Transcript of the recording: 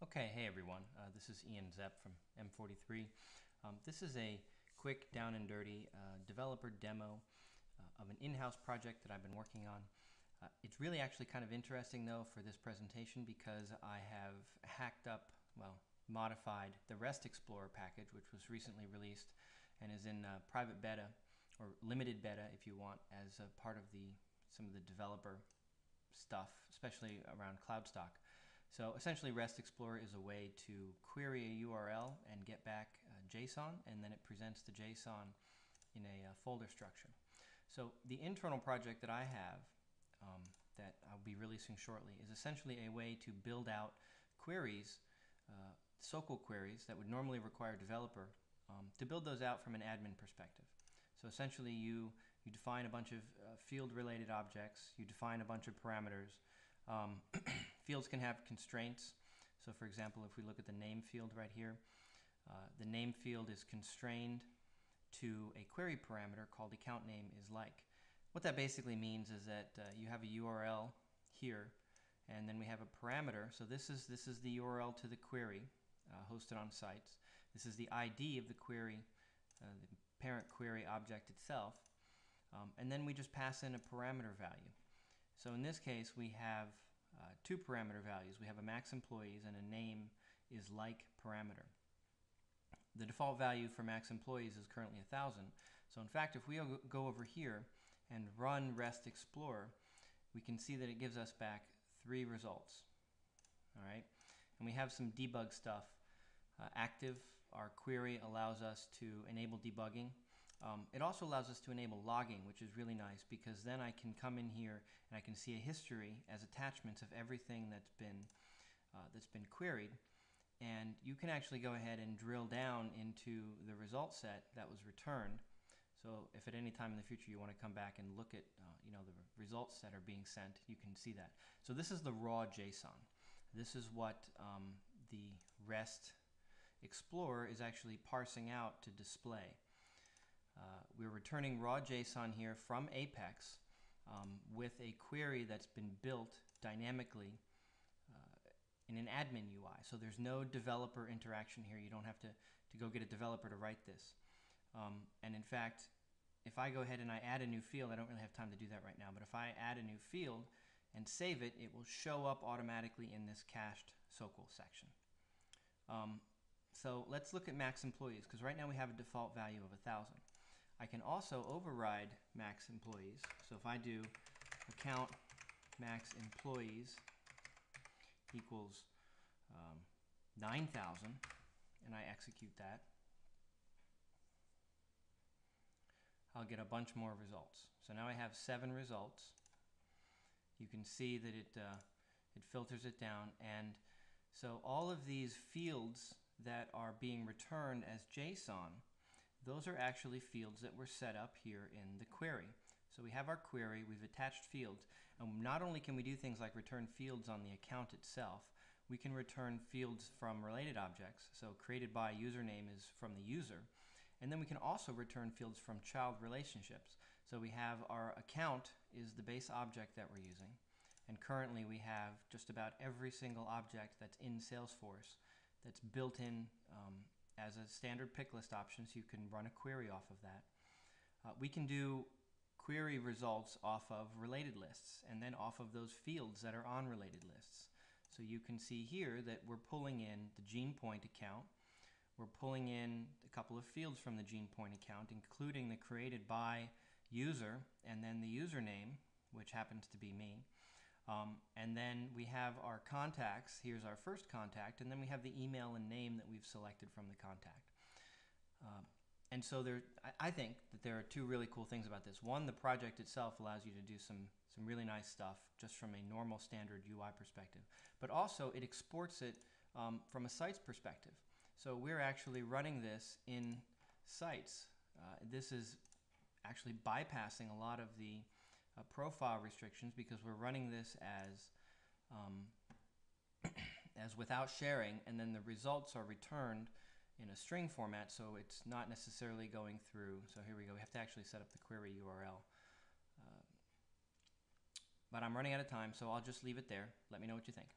Okay, hey everyone, this is Ian Zepp from M43. This is a quick down and dirty developer demo of an in-house project that I've been working on. It's really actually kind of interesting though for this presentation because I have hacked up, well, modified the REST Explorer package, which was recently released and is in private beta or limited beta if you want, as a part of some of the developer stuff, especially around CloudStock. So essentially REST Explorer is a way to query a URL and get back JSON, and then it presents the JSON in a folder structure. So the internal project that I have that I'll be releasing shortly is essentially a way to build out queries, SOQL queries that would normally require a developer, to build those out from an admin perspective. So essentially you define a bunch of field-related objects, you define a bunch of parameters. Fields can have constraints. So for example, if we look at the name field right here, the name field is constrained to a query parameter called account name is like. What that basically means is that you have a URL here, and then we have a parameter. So this is the URL to the query hosted on sites. This is the ID of the query, the parent query object itself, and then we just pass in a parameter value. So in this case, we have two parameter values. We have a max employees and a name is like parameter. The default value for max employees is currently 1,000. So in fact, if we go over here and run REST Explorer, we can see that it gives us back 3 results. All right, and we have some debug stuff active. Our query allows us to enable debugging. It also allows us to enable logging, which is really nice because then I can come in here and I can see a history as attachments of everything that's been queried, and you can actually go ahead and drill down into the result set that was returned. So if at any time in the future you want to come back and look at the results that are being sent, you can see that. So this is the raw JSON. This is what the REST Explorer is actually parsing out to display. We're returning raw JSON here from Apex with a query that's been built dynamically in an admin UI. So there's no developer interaction here. You don't have to go get a developer to write this. And in fact, if I go ahead and I add a new field, I don't really have time to do that right now, but if I add a new field and save it, it will show up automatically in this cached SOQL section. So let's look at max employees, because right now we have a default value of 1,000. I can also override max employees. So if I do account max employees equals 9,000 and I execute that, I'll get a bunch more results. So now I have 7 results. You can see that it filters it down, and so all of these fields that are being returned as JSON, those are actually fields that were set up here in the query. So we have our query, we've attached fields, and not only can we do things like return fields on the account itself, we can return fields from related objects. So created by username is from the user, and then we can also return fields from child relationships. So we have our account is the base object that we're using, and currently we have just about every single object that's in Salesforce that's built in as a standard pick list option, so you can run a query off of that. We can do query results off of related lists and then off of those fields that are on related lists. So you can see here that we're pulling in the gene point account. We're pulling in a couple of fields from the gene point account, including the created by user and then the username, which happens to be me. And then we have our contacts. Here's our first contact, and then we have the email and name that we've selected from the contact. And so I think that there are 2 really cool things about this. One, the project itself allows you to do some really nice stuff just from a normal standard UI perspective, but also it exports it from a sites perspective. So we're actually running this in sites. This is actually bypassing a lot of the profile restrictions because we're running this as without sharing, and then the results are returned in a string format, so it's not necessarily going through. So here we go. We have to actually set up the query URL. But I'm running out of time, so I'll just leave it there. Let me know what you think.